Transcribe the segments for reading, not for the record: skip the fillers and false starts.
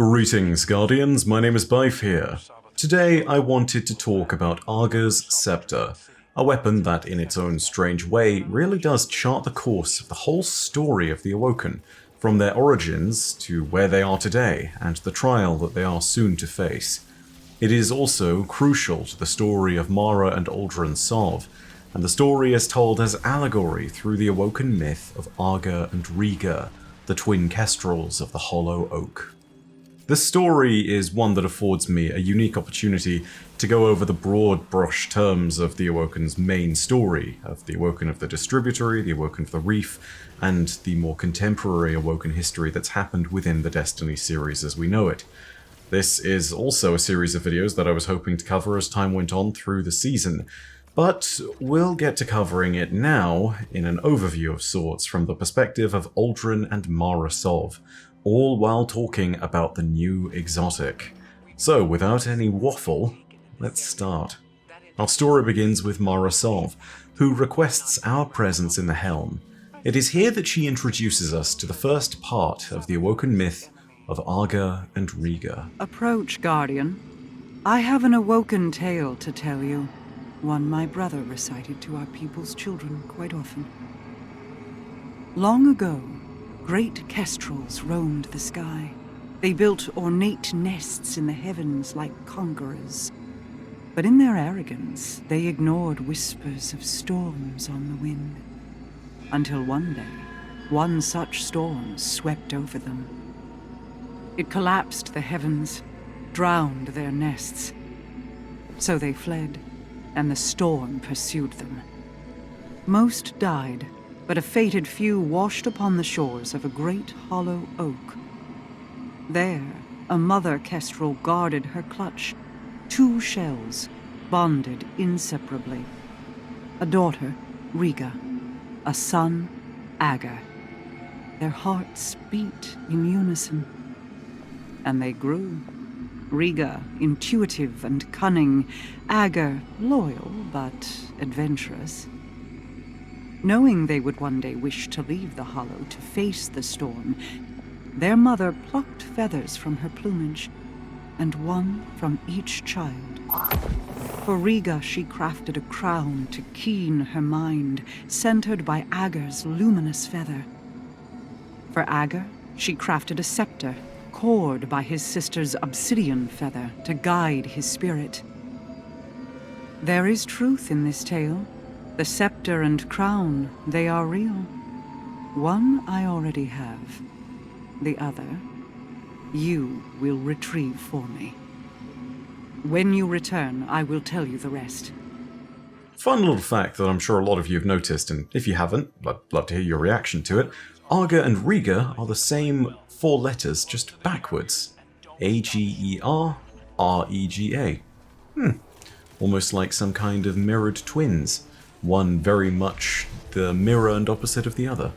Greetings, Guardians, my name is Bife here. Today I wanted to talk about Arga's Scepter, a weapon that in its own strange way really does chart the course of the whole story of the Awoken, from their origins to where they are today and the trial that they are soon to face. It is also crucial to the story of Mara and Uldren Sov, and the story is told as allegory through the Awoken myth of Arga and Rega, the twin kestrels of the Hollow Oak. This story is one that affords me a unique opportunity to go over the broad brush terms of the Awoken's main story, of the Awoken of the Distributory, the Awoken of the Reef, and the more contemporary Awoken history that's happened within the Destiny series as we know it. This is also a series of videos that I was hoping to cover as time went on through the season, but we'll get to covering it now in an overview of sorts from the perspective of Uldren and Mara Sov, all while talking about the new exotic. So, without any waffle, let's start. Our story begins with Mara Sov, who requests our presence in the Helm. It is here that she introduces us to the first part of the Awoken myth of Arga and Rega. Approach, Guardian. I have an Awoken tale to tell you, one my brother recited to our people's children quite often. Long ago, great kestrels roamed the sky. They built ornate nests in the heavens like conquerors. But in their arrogance, they ignored whispers of storms on the wind. Until one day, one such storm swept over them. It collapsed the heavens, drowned their nests. So they fled, and the storm pursued them. Most died, but a fated few washed upon the shores of a great hollow oak. There, a mother kestrel guarded her clutch, two shells, bonded inseparably. A daughter, Rega, a son, Aga. Their hearts beat in unison. And they grew. Rega, intuitive and cunning, Aga, loyal but adventurous. Knowing they would one day wish to leave the Hollow to face the storm, their mother plucked feathers from her plumage, and one from each child. For Rega, she crafted a crown to keen her mind, centered by Aga's luminous feather. For Aga, she crafted a scepter, cored by his sister's obsidian feather to guide his spirit. There is truth in this tale. The scepter and crown, they are real. One I already have. The other, you will retrieve for me. When you return, I will tell you the rest. Fun little fact that I'm sure a lot of you have noticed, and if you haven't, I'd love to hear your reaction to it. Arga and Rega are the same four letters, just backwards. A-G-E-R, R-E-G-A. Almost like some kind of mirrored twins. One very much the mirror and opposite of the other.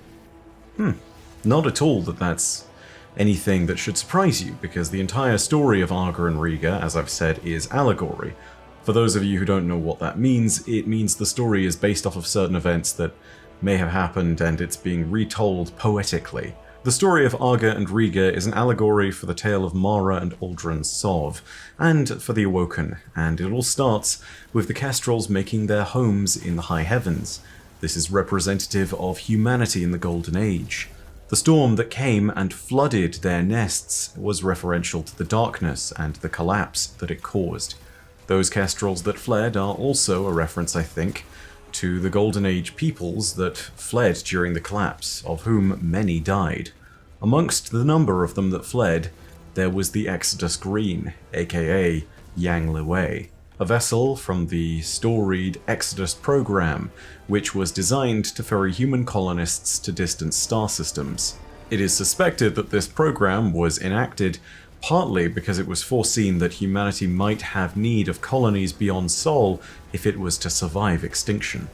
Not at all that that's anything that should surprise you, because the entire story of Arga and Rega, as I've said, is allegory. For those of you who don't know what that means, it means the story is based off of certain events that may have happened and it's being retold poetically. The story of Arga and Rega is an allegory for the tale of Mara and Uldren Sov, and for the Awoken, and it all starts with the Kestrels making their homes in the high heavens. This is representative of humanity in the Golden Age. The storm that came and flooded their nests was referential to the darkness and the collapse that it caused. Those Kestrels that fled are also a reference, I think, to the Golden Age peoples that fled during the collapse, of whom many died. Amongst the number of them that fled, there was the Exodus Green, aka Yang Liwei, a vessel from the storied Exodus program, which was designed to ferry human colonists to distant star systems. It is suspected that this program was enacted partly because it was foreseen that humanity might have need of colonies beyond Sol if it was to survive extinction.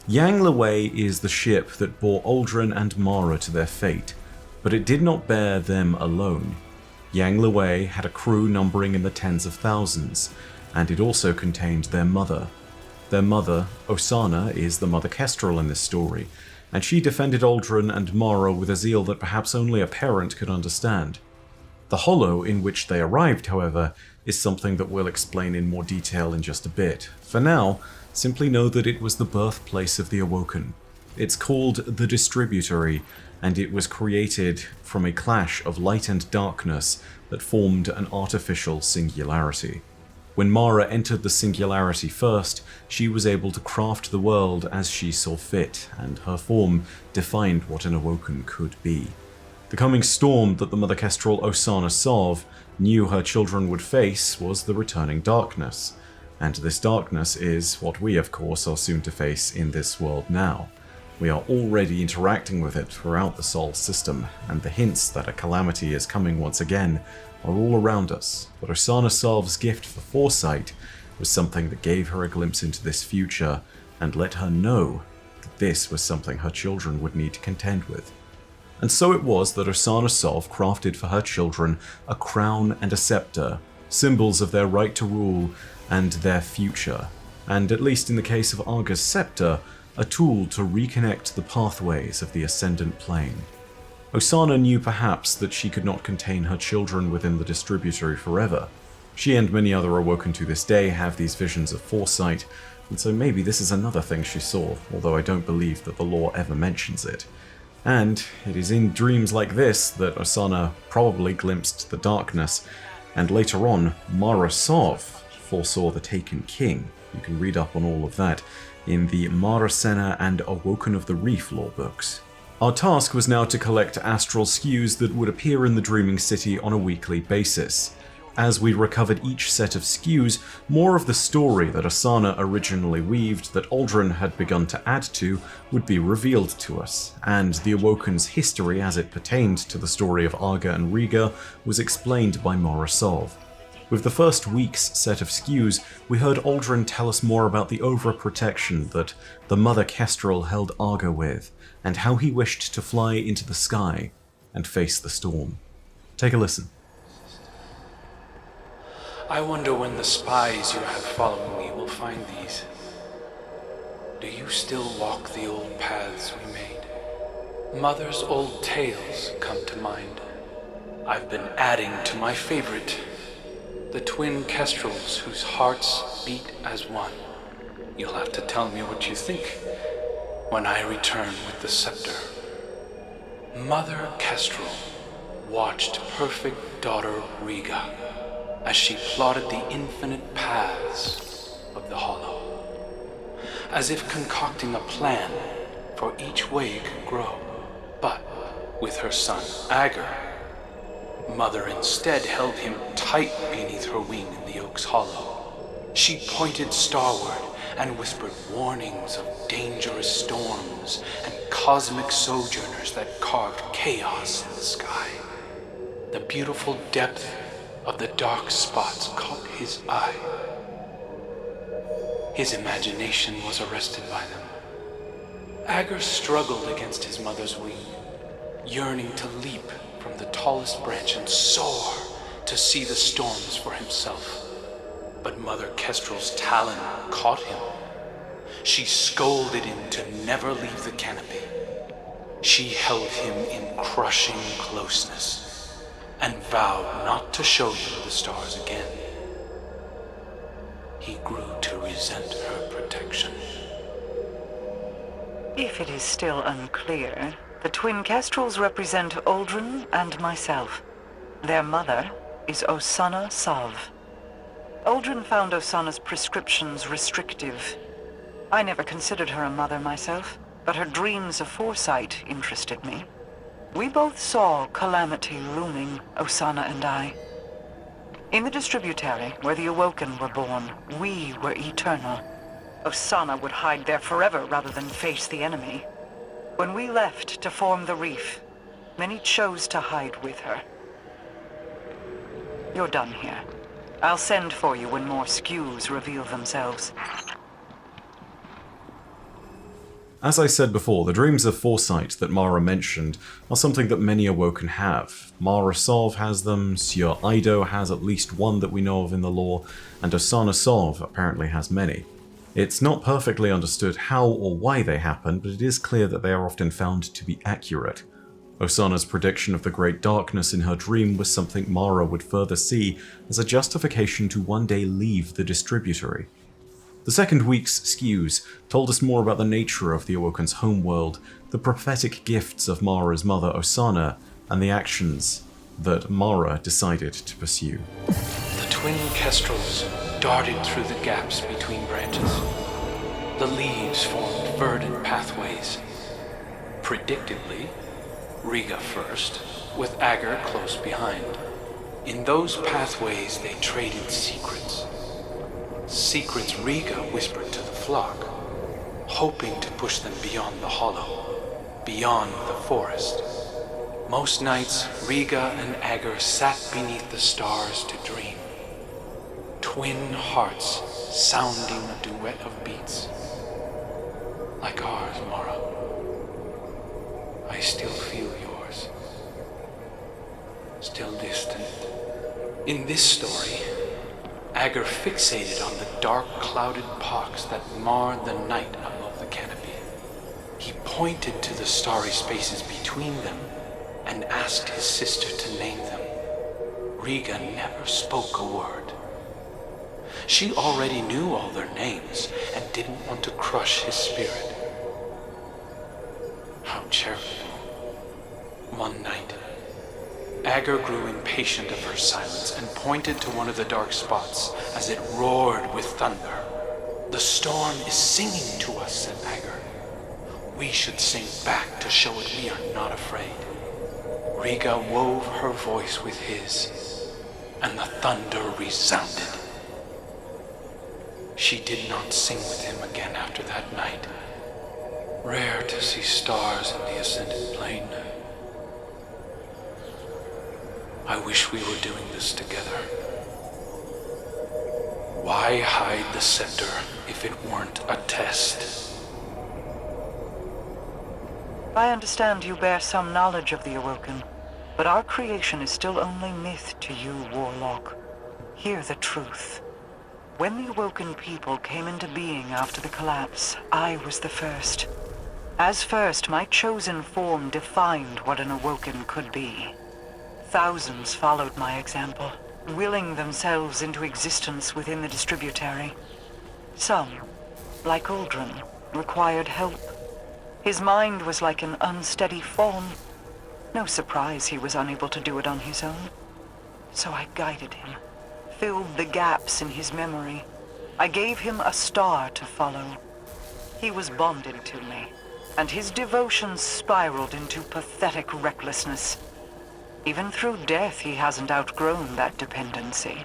Yang Liwei is the ship that bore Uldren and Mara to their fate, but it did not bear them alone. Yang Liwei had a crew numbering in the tens of thousands, and it also contained their mother. Their mother, Osana, is the Mother Kestrel in this story, and she defended Uldren and Mara with a zeal that perhaps only a parent could understand. The hollow in which they arrived, however, is something that we'll explain in more detail in just a bit. For now, simply know that it was the birthplace of the Awoken. It's called the Distributory, and it was created from a clash of light and darkness that formed an artificial singularity. When Mara entered the singularity first, she was able to craft the world as she saw fit, and her form defined what an Awoken could be. The coming storm that the Mother Kestrel Osana Sov knew her children would face was the returning darkness, and this darkness is what we, of course, are soon to face in this world now. We are already interacting with it throughout the Sol system, and the hints that a calamity is coming once again are all around us, but Osana Sov's gift for foresight was something that gave her a glimpse into this future and let her know that this was something her children would need to contend with. And so it was that Osana Sov crafted for her children a crown and a scepter, symbols of their right to rule and their future, and at least in the case of Arga's scepter, a tool to reconnect the pathways of the Ascendant Plane. Osana knew perhaps that she could not contain her children within the Distributory forever. She and many other Awoken to this day have these visions of foresight, and so maybe this is another thing she saw, although I don't believe that the lore ever mentions it. And it is in dreams like this that Osana probably glimpsed the darkness, and later on, Mara Sov foresaw the Taken King. You can read up on all of that in the Mara Senna and Awoken of the Reef lore books. Our task was now to collect astral skews that would appear in the Dreaming City on a weekly basis. As we recovered each set of skews, more of the story that Osana originally weaved that Aldrin had begun to add to would be revealed to us, and the Awoken's history as it pertained to the story of Arga and Riga was explained by Mara Sov. With the first week's set of skews, we heard Aldrin tell us more about the overprotection that the Mother Kestrel held Arga with, and how he wished to fly into the sky and face the storm. Take a listen. I wonder when the spies you have following me will find these. Do you still walk the old paths we made? Mother's old tales come to mind. I've been adding to my favorite, the twin Kestrels whose hearts beat as one. You'll have to tell me what you think when I return with the scepter. Mother Kestrel watched perfect daughter Riga as she plotted the infinite paths of the hollow, as if concocting a plan for each way it could grow. But with her son Agar, Mother instead held him tight beneath her wing in the oak's hollow. She pointed starward and whispered warnings of dangerous storms and cosmic sojourners that carved chaos in the sky. The beautiful depth of the dark spots caught his eye. His imagination was arrested by them. Agar struggled against his mother's wing, yearning to leap from the tallest branch and soar to see the storms for himself. But Mother Kestrel's talon caught him. She scolded him to never leave the canopy. She held him in crushing closeness and vowed not to show him the stars again. He grew to resent her protection. If it is still unclear, the twin Kestrels represent Aldrin and myself. Their mother is Osana Sov. Aldrin found Osana's prescriptions restrictive. I never considered her a mother myself, but her dreams of foresight interested me. We both saw calamity looming, Osana and I. In the Distributary, where the Awoken were born, we were eternal. Osana would hide there forever rather than face the enemy. When we left to form the Reef, many chose to hide with her. You're done here. I'll send for you when more skews reveal themselves. As I said before, the dreams of foresight that Mara mentioned are something that many Awoken have. Mara Sov has them, Sieur Ido has at least one that we know of in the lore, and Osana Sov apparently has many. It's not perfectly understood how or why they happen, but it is clear that they are often found to be accurate. Osana's prediction of the Great Darkness in her dream was something Mara would further see as a justification to one day leave the Distributory. The second week's skews told us more about the nature of the Awoken's homeworld, the prophetic gifts of Mara's mother Osana, and the actions that Mara decided to pursue. The twin kestrels darted through the gaps between branches. The leaves formed verdant pathways. Predictably, Riga first, with Agar close behind. In those pathways they traded secrets. Secrets Riga whispered to the flock, hoping to push them beyond the hollow, beyond the forest. Most nights, Riga and Agar sat beneath the stars to dream. Twin hearts sounding a duet of beats. Like ours, Mara. I still feel yours. Still distant. In this story, Agar fixated on the dark clouded pox that marred the night above the canopy. He pointed to the starry spaces between them and asked his sister to name them. Riga never spoke a word. She already knew all their names and didn't want to crush his spirit. How charitable. One night, Agar grew impatient of her silence and pointed to one of the dark spots as it roared with thunder. The storm is singing to us, said Agar. We should sing back to show it we are not afraid. Riga wove her voice with his, and the thunder resounded. She did not sing with him again after that night. Rare to see stars in the ascended plane. I wish we were doing this together. Why hide the scepter if it weren't a test? I understand you bear some knowledge of the Awoken, but our creation is still only myth to you, Warlock. Hear the truth. When the Awoken people came into being after the collapse, I was the first. As first, my chosen form defined what an Awoken could be. Thousands followed my example, willing themselves into existence within the Distributary. Some, like Uldren, required help. His mind was like an unsteady fawn. No surprise he was unable to do it on his own. So I guided him, filled the gaps in his memory. I gave him a star to follow. He was bonded to me, and his devotion spiraled into pathetic recklessness. Even through death, he hasn't outgrown that dependency.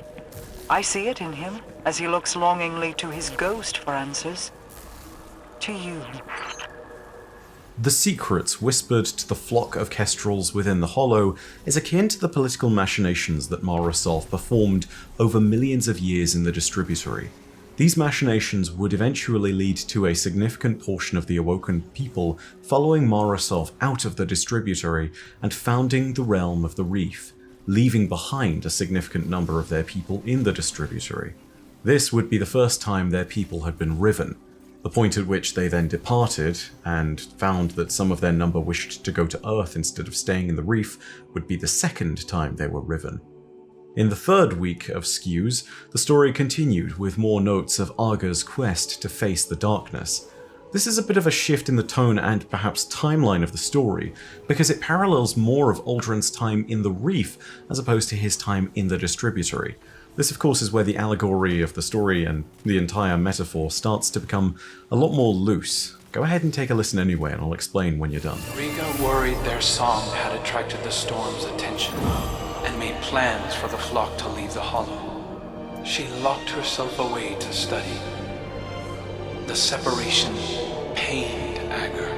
I see it in him as he looks longingly to his ghost for answers. To you. The secrets whispered to the flock of kestrels within the Hollow is akin to the political machinations that Mara Sov performed over millions of years in the Distributary. These machinations would eventually lead to a significant portion of the Awoken people following Mara Sov out of the Distributary and founding the realm of the Reef, leaving behind a significant number of their people in the Distributary. This would be the first time their people had been riven, the point at which they then departed and found that some of their number wished to go to Earth instead of staying in the Reef would be the second time they were riven. In the third week of Skews, the story continued with more notes of Agar's quest to face the darkness. This is a bit of a shift in the tone and perhaps timeline of the story, because it parallels more of Uldren's time in the Reef as opposed to his time in the Distributary. This, of course, is where the allegory of the story and the entire metaphor starts to become a lot more loose. Go ahead and take a listen anyway, and I'll explain when you're done. Riga worried their song had attracted the storm's attention and made plans for the flock to leave the hollow. She locked herself away to study. The separation pained Agar,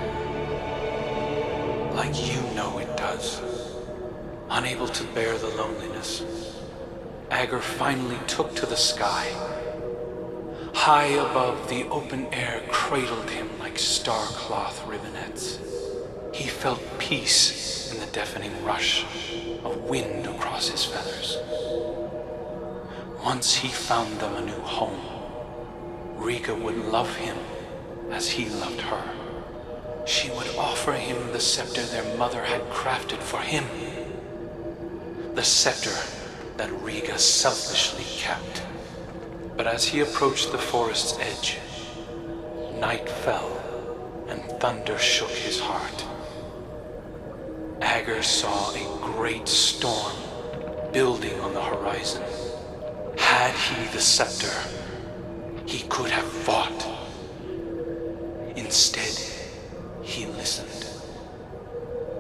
like you know it does. Unable to bear the loneliness, Agar finally took to the sky. High above, the open air cradled him like star-cloth ribbonets. He felt peace in the deafening rush of wind across his feathers. Once he found them a new home, Riga would love him as he loved her. she would offer him the scepter their mother had crafted for him. The scepter that Riga selfishly kept. But as he approached the forest's edge, night fell and thunder shook his heart. Agur saw a great storm building on the horizon. Had he the scepter, he could have fought. Instead, he listened,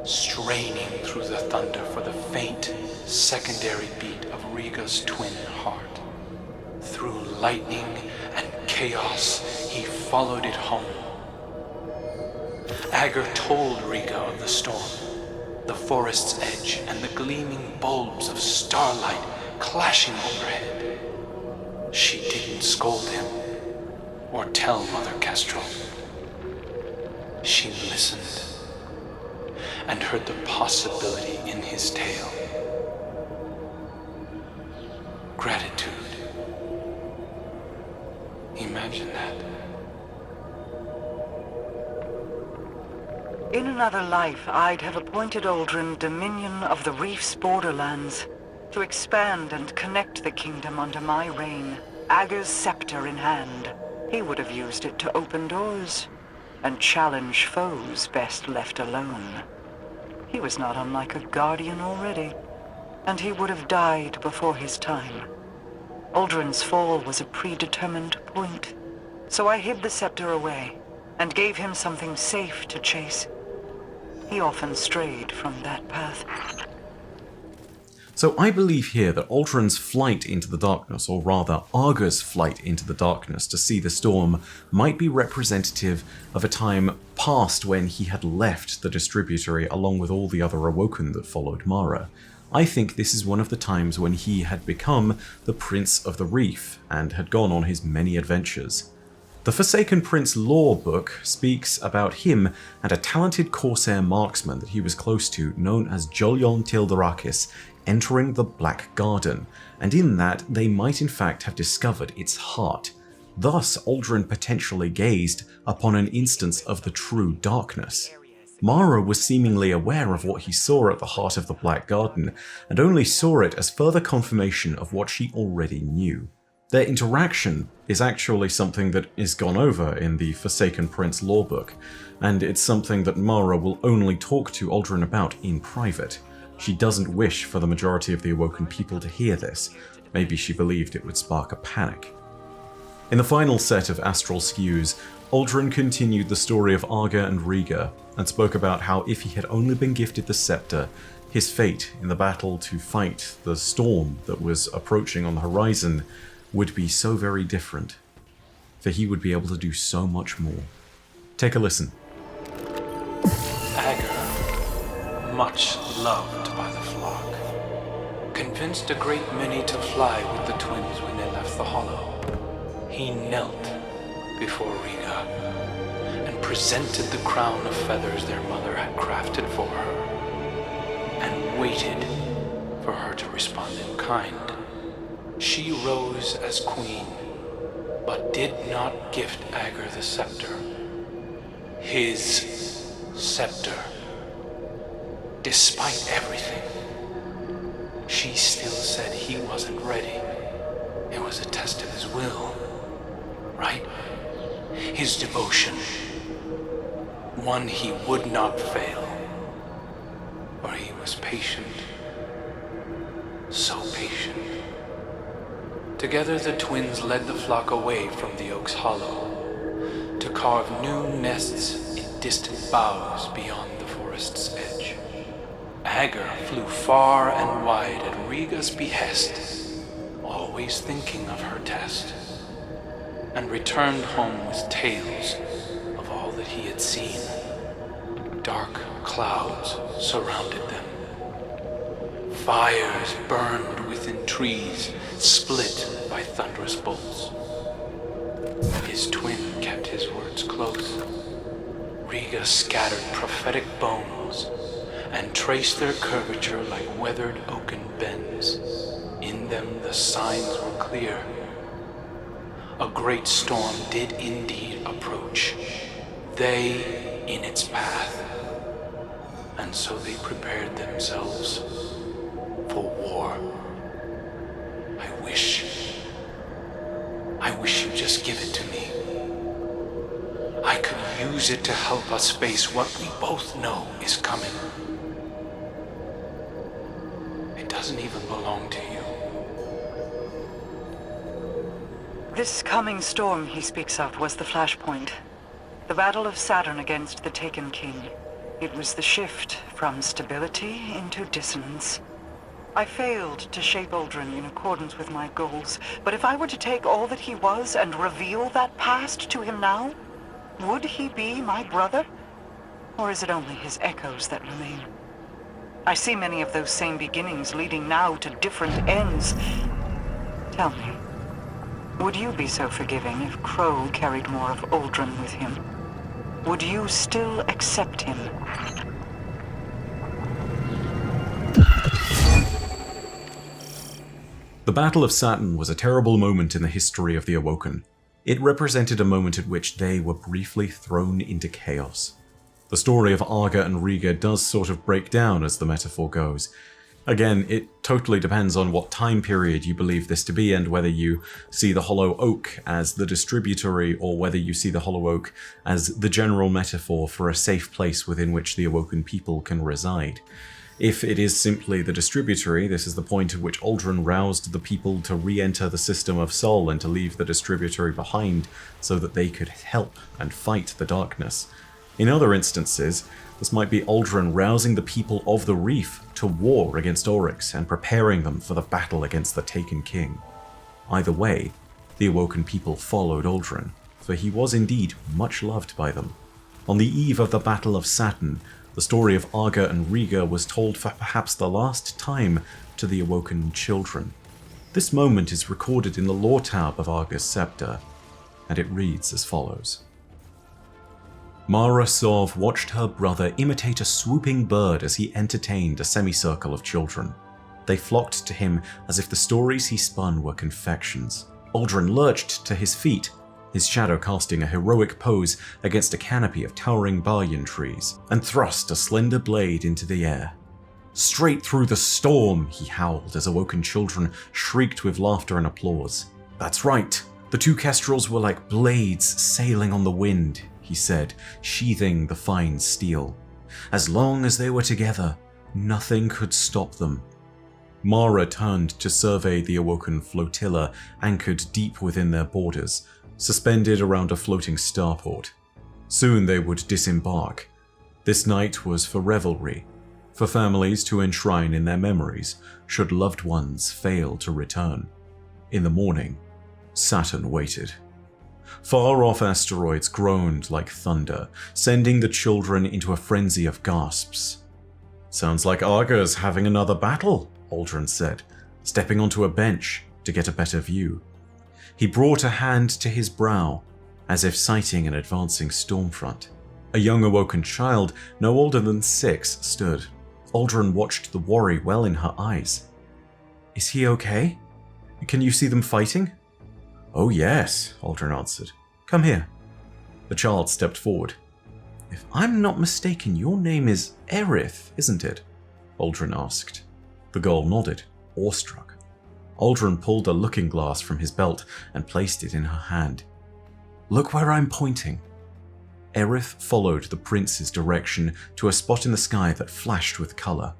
straining through the thunder for the faint, secondary beat of Riga's twin heart. Through lightning and chaos, he followed it home. Agur told Riga of the storm, the forest's edge, and the gleaming bulbs of starlight clashing overhead. She didn't scold him or tell Mother Kestrel. She listened and heard the possibility in his tale. Gratitude. Imagine that. In another life, I'd have appointed Uldren Dominion of the Reef's borderlands to expand and connect the kingdom under my reign, Agur's scepter in hand. He would have used it to open doors and challenge foes best left alone. He was not unlike a guardian already, and he would have died before his time. Uldren's fall was a predetermined point, so I hid the scepter away and gave him something safe to chase. He often strayed from that path. So I believe here that Uldren's flight into the darkness, or rather Agur's flight into the darkness to see the storm, might be representative of a time past when he had left the Distributory along with all the other Awoken that followed Mara. I think this is one of the times when he had become the Prince of the Reef and had gone on his many adventures. The Forsaken Prince lore book speaks about him and a talented Corsair marksman that he was close to, known as Jolyon Tildarakis, entering the Black Garden, and in that they might in fact have discovered its heart. Thus, Uldren potentially gazed upon an instance of the true darkness. Mara was seemingly aware of what he saw at the heart of the Black Garden, and only saw it as further confirmation of what she already knew. Their interaction is actually something that is gone over in the Forsaken Prince lore book, and it's something that Mara will only talk to Uldren about in private. She doesn't wish for the majority of the Awoken people to hear this. Maybe she believed it would spark a panic. In the final set of Astral Skews, Uldren continued the story of Agur and Riga, and spoke about how if he had only been gifted the scepter, his fate in the battle to fight the storm that was approaching on the horizon would be so very different, for he would be able to do so much more. Take a listen. Agur, much loved by the flock, convinced a great many to fly with the twins when they left the Hollow. He knelt before Riga and presented the crown of feathers their mother had crafted for her, and waited for her to respond in kind. She rose as queen, but did not gift Agur the scepter. His scepter. Despite everything, she still said he wasn't ready. It was a test of his will, right? His devotion. One he would not fail. For he was patient. So patient. Together the twins led the flock away from the Oak's Hollow to carve new nests in distant boughs beyond the forest's edge. Agur flew far and wide at Riga's behest, always thinking of her test, and returned home with tales of all that he had seen. Dark clouds surrounded them. Fires burned within trees, split by thunderous bolts. His twin kept his words close. Riga scattered prophetic bones and traced their curvature like weathered oaken bends. In them the signs were clear. A great storm did indeed approach. They in its path. And so they prepared themselves for war. I wish you'd just give it to me. I could use it to help us face what we both know is coming. It doesn't even belong to you. This coming storm he speaks of was the flashpoint. The battle of Saturn against the Taken King. It was the shift from stability into dissonance. I failed to shape Uldren in accordance with my goals, but if I were to take all that he was and reveal that past to him now, would he be my brother? Or is it only his echoes that remain? I see many of those same beginnings leading now to different ends. Tell me, would you be so forgiving if Crow carried more of Uldren with him? Would you still accept him? The Battle of Saturn was a terrible moment in the history of the Awoken. It represented a moment at which they were briefly thrown into chaos. The story of Arga and Riga does sort of break down as the metaphor goes. Again, it totally depends on what time period you believe this to be and whether you see the Hollow Oak as the distributory or whether you see the Hollow Oak as the general metaphor for a safe place within which the Awoken people can reside. If it is simply the distributory, this is the point at which Uldren roused the people to re-enter the system of Sol and to leave the distributory behind so that they could help and fight the darkness. In other instances, this might be Uldren rousing the people of the Reef to war against Oryx and preparing them for the battle against the Taken King. Either way, the Awoken people followed Uldren, for he was indeed much loved by them. On the eve of the Battle of Saturn, the story of Arga and Riga was told for perhaps the last time to the Awoken children. This moment is recorded in the lore tab of Arga's Scepter, and it reads as follows. Mara Sov watched her brother imitate a swooping bird as he entertained a semicircle of children. They flocked to him as if the stories he spun were confections. Uldren lurched to his feet, his shadow casting a heroic pose against a canopy of towering banyan trees, and thrust a slender blade into the air. Straight through the storm, he howled as Awoken children shrieked with laughter and applause. That's right, the two kestrels were like blades sailing on the wind, he said, sheathing the fine steel. As long as they were together, nothing could stop them. Mara turned to survey the Awoken flotilla anchored deep within their borders, suspended around a floating starport. Soon they would disembark. This night was for revelry, for families to enshrine in their memories should loved ones fail to return. In the morning, Saturn waited. Far-off asteroids groaned like thunder, sending the children into a frenzy of gasps. Sounds like Arga's having another battle, Uldren said, stepping onto a bench to get a better view. He brought a hand to his brow, as if sighting an advancing storm front. A young Awoken child, no older than 6, stood. Uldren watched the worry well in her eyes. Is he okay? Can you see them fighting? Oh yes, Uldren answered. Come here. The child stepped forward. If I'm not mistaken, your name is Aerith, isn't it? Uldren asked. The girl nodded, awestruck. Uldren pulled a looking glass from his belt and placed it in her hand. Look where I'm pointing. Aerith followed the prince's direction to a spot in the sky that flashed with color.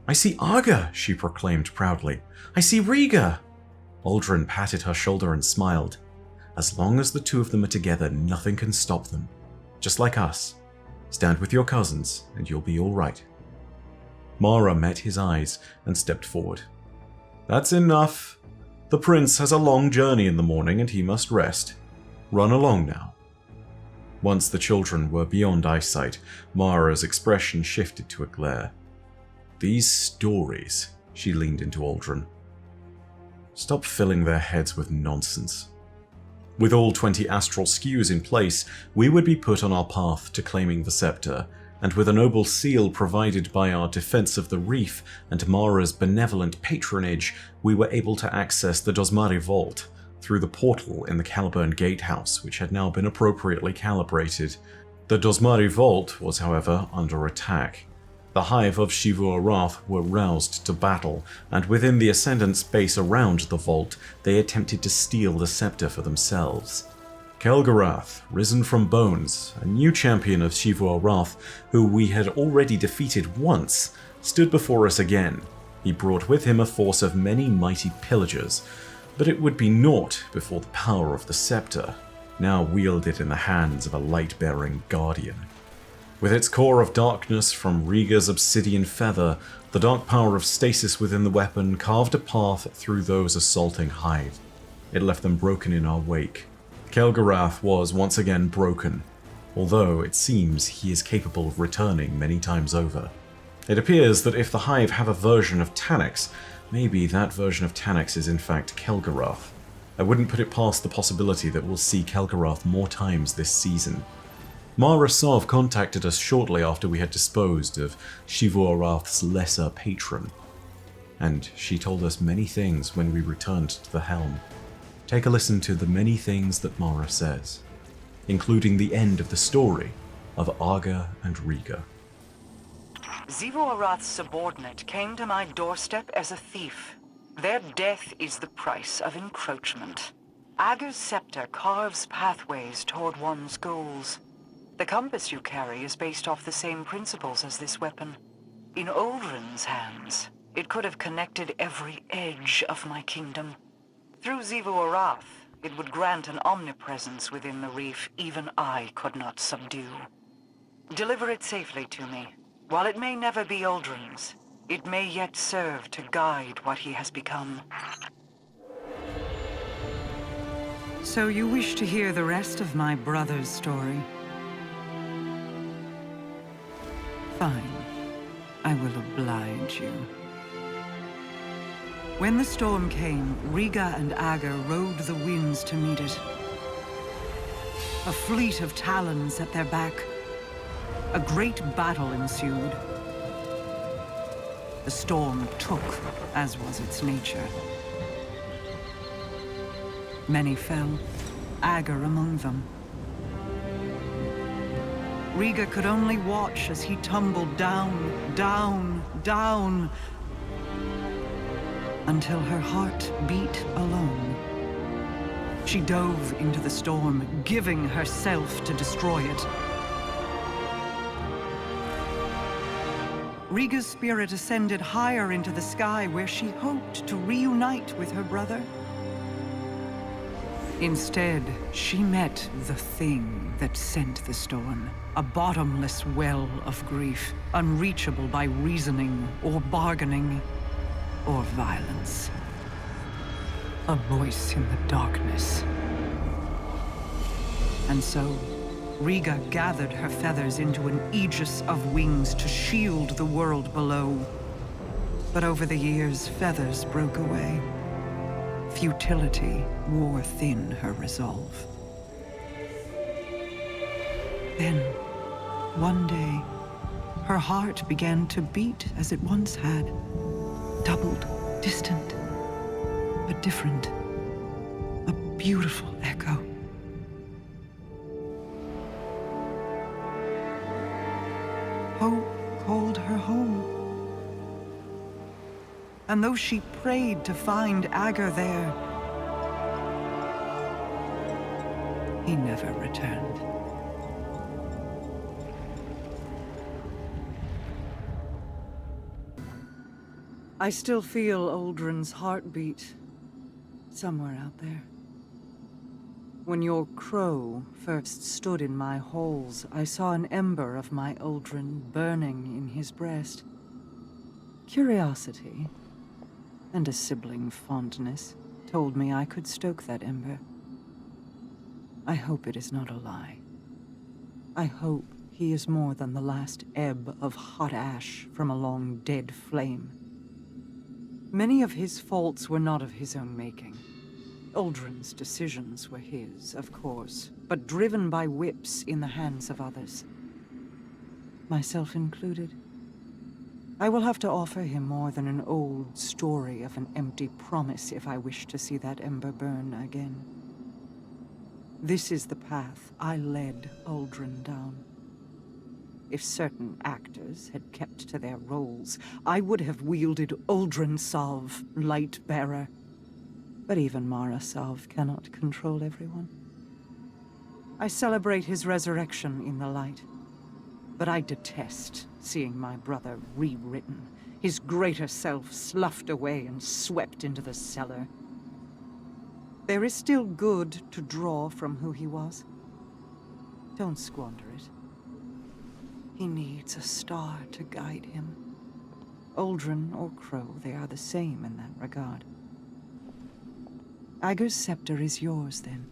I see Arga, she proclaimed proudly. I see Riga. Uldren patted her shoulder and smiled. As long as the two of them are together, nothing can stop them. Just like us. Stand with your cousins, and you'll be all right. Mara met his eyes and stepped forward. That's enough. The prince has a long journey in the morning and he must rest. Run along now. Once the children were beyond eyesight, Mara's expression shifted to a glare. These stories, she leaned into Uldren. Stop filling their heads with nonsense. With all 20 astral skews in place, we would be put on our path to claiming the scepter, and with a noble seal provided by our defense of the reef and Mara's benevolent patronage, we were able to access the Dosmari Vault through the portal in the Caliburn Gatehouse, which had now been appropriately calibrated. The Dosmari Vault was, however, under attack. The Hive of Xivu Arath were roused to battle, and within the Ascendant's base around the vault, they attempted to steal the scepter for themselves. Kel'Garath, risen from bones, a new champion of Xivu Arath, who we had already defeated once, stood before us again. He brought with him a force of many mighty pillagers, but it would be naught before the power of the scepter, now wielded in the hands of a light-bearing guardian. With its core of darkness from Riga's obsidian feather, the dark power of stasis within the weapon carved a path through those assaulting Hive. It left them broken in our wake. Kel'Garath was once again broken, although it seems he is capable of returning many times over. It appears that if the Hive have a version of Tanax, maybe that version of Tanax is in fact Kel'Garath. I wouldn't put it past the possibility that we'll see Kel'Garath more times this season. Mara Sov contacted us shortly after we had disposed of Xivu Arath's lesser patron, and she told us many things when we returned to the helm. Take a listen to the many things that Mara says, including the end of the story of Arga and Riga. Xivu Arath's subordinate came to my doorstep as a thief. Their death is the price of encroachment. Ager's scepter carves pathways toward one's goals. The compass you carry is based off the same principles as this weapon. In Uldren's hands, it could have connected every edge of my kingdom. Through Xivu Arath, it would grant an omnipresence within the reef even I could not subdue. Deliver it safely to me. While it may never be Uldren's, it may yet serve to guide what he has become. So you wish to hear the rest of my brother's story? Fine. I will oblige you. When the storm came, Riga and Ager rode the winds to meet it. A fleet of talons at their back. A great battle ensued. The storm took, as was its nature. Many fell, Ager among them. Riga could only watch as he tumbled down, down, down, until her heart beat alone. She dove into the storm, giving herself to destroy it. Riga's spirit ascended higher into the sky, where she hoped to reunite with her brother. Instead, she met the thing that sent the storm. A bottomless well of grief, unreachable by reasoning or bargaining or violence. A voice in the darkness. And so, Riga gathered her feathers into an aegis of wings to shield the world below. But over the years, feathers broke away. Futility wore thin her resolve. Then, one day, her heart began to beat as it once had. Doubled, distant, but different. A beautiful echo. Hope called her home. And though she prayed to find Ager there, he never returned. I still feel Uldren's heartbeat somewhere out there. When your crow first stood in my halls, I saw an ember of my Uldren burning in his breast. Curiosity and a sibling fondness told me I could stoke that ember. I hope it is not a lie. I hope he is more than the last ebb of hot ash from a long dead flame. Many of his faults were not of his own making. Uldren's decisions were his, of course, but driven by whips in the hands of others. Myself included. I will have to offer him more than an old story of an empty promise if I wish to see that ember burn again. This is the path I led Uldren down. If certain actors had kept to their roles, I would have wielded Uldren Sov, Lightbearer. But even Mara Sov cannot control everyone. I celebrate his resurrection in the light. But I detest seeing my brother rewritten, his greater self sloughed away and swept into the cellar. There is still good to draw from who he was. Don't squander it. He needs a star to guide him. Uldren or Crow, they are the same in that regard. Ager's scepter is yours, then.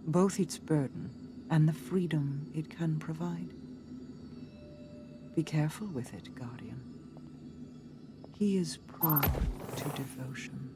Both its burden and the freedom it can provide. Be careful with it, Guardian. He is prone to devotion.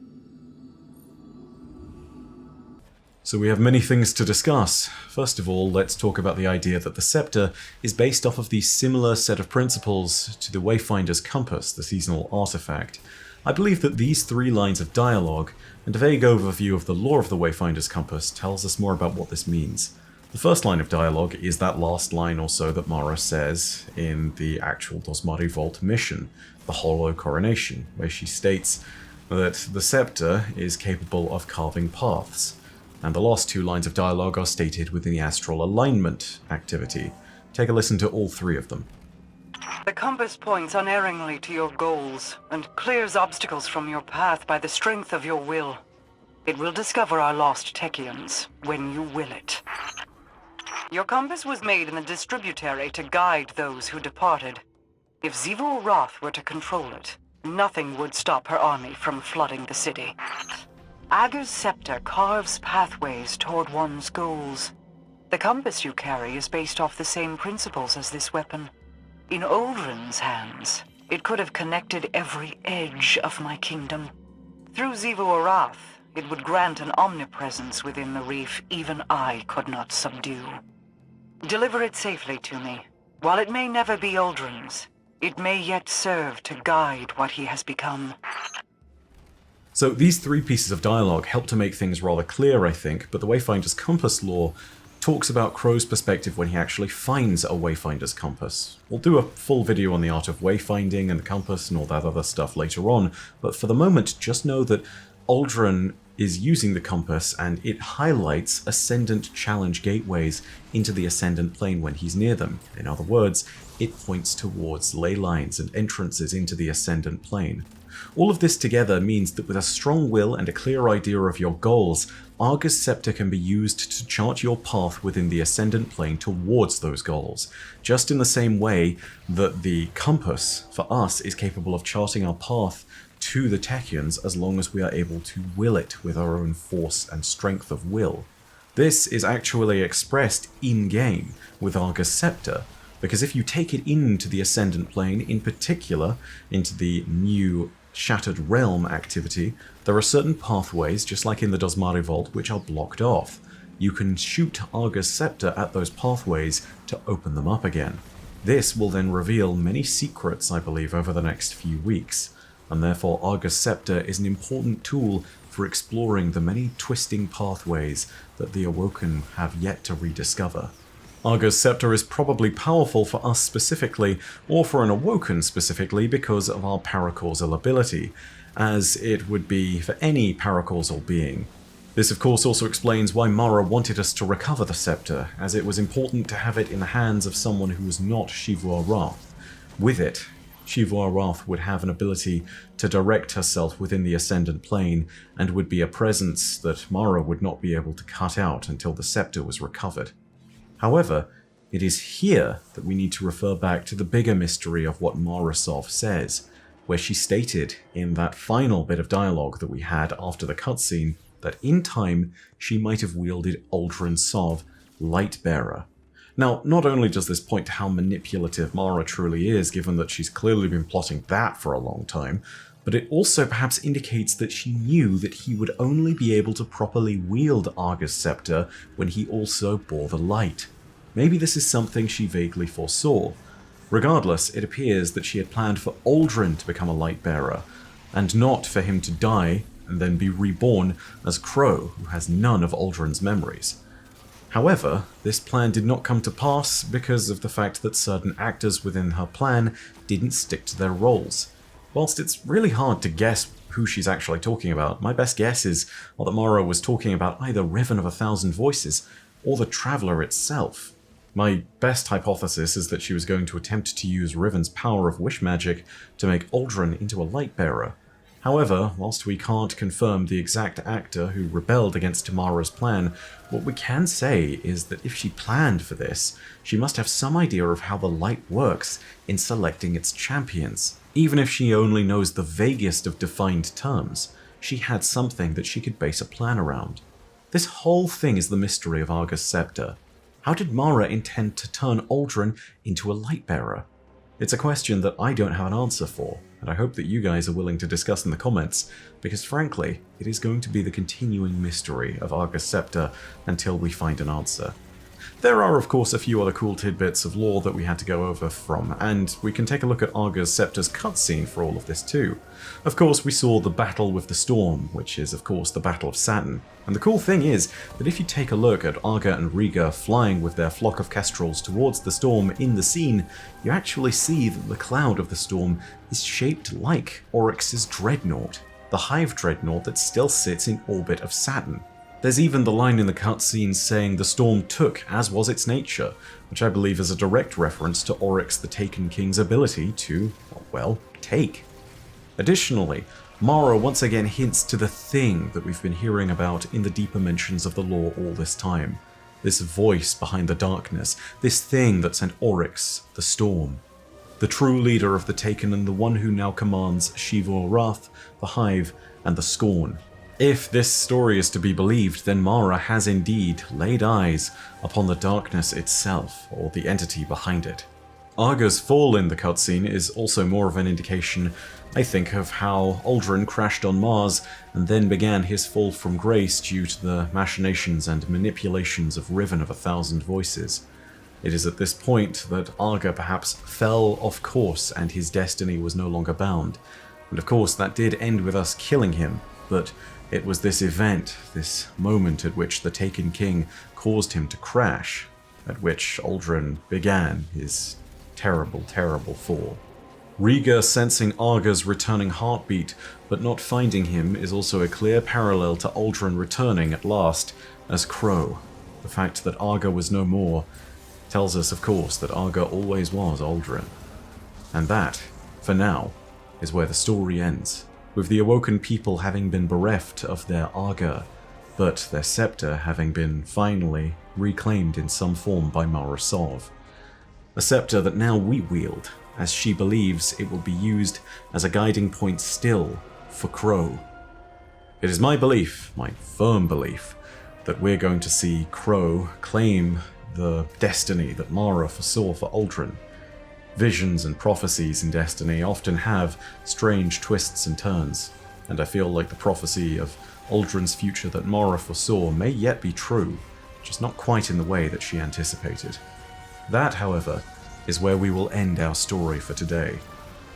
So we have many things to discuss. First of all, let's talk about the idea that the scepter is based off of the similar set of principles to the Wayfinder's Compass, the seasonal artifact. I believe that these 3 lines of dialogue and a vague overview of the lore of the Wayfinder's Compass tells us more about what this means. The first line of dialogue is that last line or so that Mara says in the actual Dosmari Vault mission, the Hollow Coronation, where she states that the scepter is capable of carving paths. And the last 2 lines of dialogue are stated within the Astral Alignment activity. Take a listen to all 3 of them. The compass points unerringly to your goals and clears obstacles from your path by the strength of your will. It will discover our lost Techians when you will it. Your compass was made in the distributary to guide those who departed. If Xivu Arath were to control it, nothing would stop her army from flooding the city. Ager's scepter carves pathways toward one's goals. The compass you carry is based off the same principles as this weapon. In Uldren's hands, it could have connected every edge of my kingdom. Through Xivu Arath, it would grant an omnipresence within the reef even I could not subdue. Deliver it safely to me. While it may never be Uldren's, it may yet serve to guide what he has become. So these 3 pieces of dialogue help to make things rather clear, I think, but the Wayfinder's Compass lore talks about Crow's perspective when he actually finds a Wayfinder's Compass. We'll do a full video on the art of wayfinding and the compass and all that other stuff later on, but for the moment, just know that Uldren is using the compass and it highlights Ascendant challenge gateways into the Ascendant plane when he's near them. In other words, it points towards ley lines and entrances into the Ascendant plane. All of this together means that with a strong will and a clear idea of your goals, Arga's Scepter can be used to chart your path within the Ascendant plane towards those goals, just in the same way that the compass, for us, is capable of charting our path to the Techians as long as we are able to will it with our own force and strength of will. This is actually expressed in-game with Arga's Scepter, because if you take it into the Ascendant plane, in particular into the new Shattered Realm activity, there are certain pathways, just like in the Dosmari Vault, which are blocked off. You can shoot Arga's Scepter at those pathways to open them up again. This will then reveal many secrets, I believe, over the next few weeks, and therefore Arga's Scepter is an important tool for exploring the many twisting pathways that the Awoken have yet to rediscover. Arga's Scepter is probably powerful for us specifically, or for an Awoken specifically, because of our paracausal ability, as it would be for any paracausal being. This of course also explains why Mara wanted us to recover the Scepter, as it was important to have it in the hands of someone who was not Xivu Arath. With it, Xivu Arath would have an ability to direct herself within the Ascendant plane, and would be a presence that Mara would not be able to cut out until the Scepter was recovered. However, it is here that we need to refer back to the bigger mystery of what Mara Sov says, where she stated in that final bit of dialogue that we had after the cutscene that in time she might have wielded Uldren Sov, Lightbearer. Now, not only does this point to how manipulative Mara truly is, given that she's clearly been plotting that for a long time, but it also perhaps indicates that she knew that he would only be able to properly wield Arga's Scepter when he also bore the light. Maybe this is something she vaguely foresaw. Regardless, it appears that she had planned for Uldren to become a Lightbearer, and not for him to die and then be reborn as Crow, who has none of Uldren's memories. However, this plan did not come to pass because of the fact that certain actors within her plan didn't stick to their roles. Whilst it's really hard to guess who she's actually talking about, my best guess is that Mara was talking about either Riven of 1,000 Voices or the Traveller itself. My best hypothesis is that she was going to attempt to use Riven's power of wish magic to make Uldren into a Lightbearer. However, whilst we can't confirm the exact actor who rebelled against Tamara's plan, what we can say is that if she planned for this, she must have some idea of how the light works in selecting its champions. Even if she only knows the vaguest of defined terms, she had something that she could base a plan around. This whole thing is the mystery of Arga's Scepter. How did Mara intend to turn Uldren into a Lightbearer? It's a question that I don't have an answer for, and I hope that you guys are willing to discuss in the comments, because frankly, it is going to be the continuing mystery of Arga's Scepter until we find an answer. There are, of course, a few other cool tidbits of lore that we had to go over from, and we can take a look at Arga's Scepter's cutscene for all of this too. Of course, we saw the battle with the Storm, which is, of course, the Battle of Saturn. And the cool thing is that if you take a look at Arga and Riga flying with their flock of kestrels towards the Storm in the scene, you actually see that the cloud of the Storm is shaped like Oryx's Dreadnought, the Hive Dreadnought that still sits in orbit of Saturn. There's even the line in the cutscene saying the Storm took as was its nature, which I believe is a direct reference to Oryx the Taken King's ability to, well, take. Additionally, Mara once again hints to the thing that we've been hearing about in the deeper mentions of the lore all this time. This voice behind the darkness, this thing that sent Oryx, the Storm. The true leader of the Taken and the one who now commands Shivor Wrath, the Hive, and the Scorn. If this story is to be believed, then Mara has indeed laid eyes upon the darkness itself, or the entity behind it. Arga's fall in the cutscene is also more of an indication, I think, of how Uldren crashed on Mars and then began his fall from grace due to the machinations and manipulations of Riven of 1,000 Voices. It is at this point that Arga perhaps fell off course and his destiny was no longer bound. And of course that did end with us killing him, but it was this event, this moment at which the Taken King caused him to crash, at which Uldren began his terrible, terrible fall. Riga sensing Arga's returning heartbeat, but not finding him is also a clear parallel to Uldren returning at last as Crow. The fact that Arga was no more tells us, of course, that Arga always was Uldren. And that, for now, is where the story ends, with the Awoken people having been bereft of their Arga, but their scepter having been finally reclaimed in some form by Mara Sov. A scepter that now we wield, as she believes it will be used as a guiding point still for Crow. It is my belief, my firm belief, that we're going to see Crow claim the destiny that Mara foresaw for Uldren. Visions and prophecies in Destiny often have strange twists and turns, and I feel like the prophecy of Uldren's future that Mara foresaw may yet be true, just not quite in the way that she anticipated. That, however, is where we will end our story for today.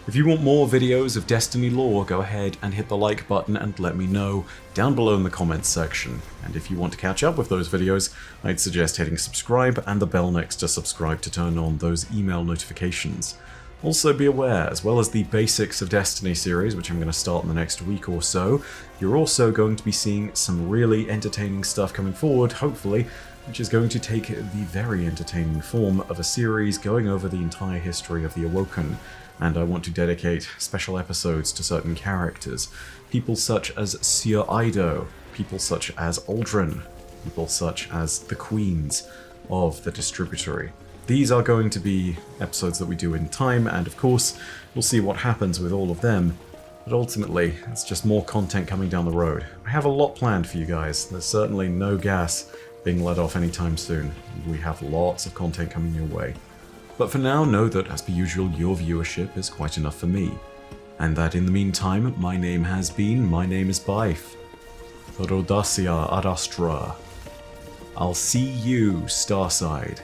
If you want more videos of Destiny lore, go ahead and hit the like button and let me know down below in the comments section. And if you want to catch up with those videos, I'd suggest hitting subscribe and the bell next to subscribe to turn on those email notifications. Also be aware, as well as the Basics of Destiny series, which I'm going to start in the next week or so, you're also going to be seeing some really entertaining stuff coming forward, hopefully, which is going to take the very entertaining form of a series going over the entire history of the Awoken. And I want to dedicate special episodes to certain characters. People such as Syr Ido, people such as Uldren, people such as the Queens of the Distributory. These are going to be episodes that we do in time, and of course, we'll see what happens with all of them. But ultimately, it's just more content coming down the road. I have a lot planned for you guys. There's certainly no gas being let off anytime soon. We have lots of content coming your way. But for now, know that, as per usual, your viewership is quite enough for me. And that in the meantime, my name is Byf. Rhodacia ad Astra. I'll see you, Starside.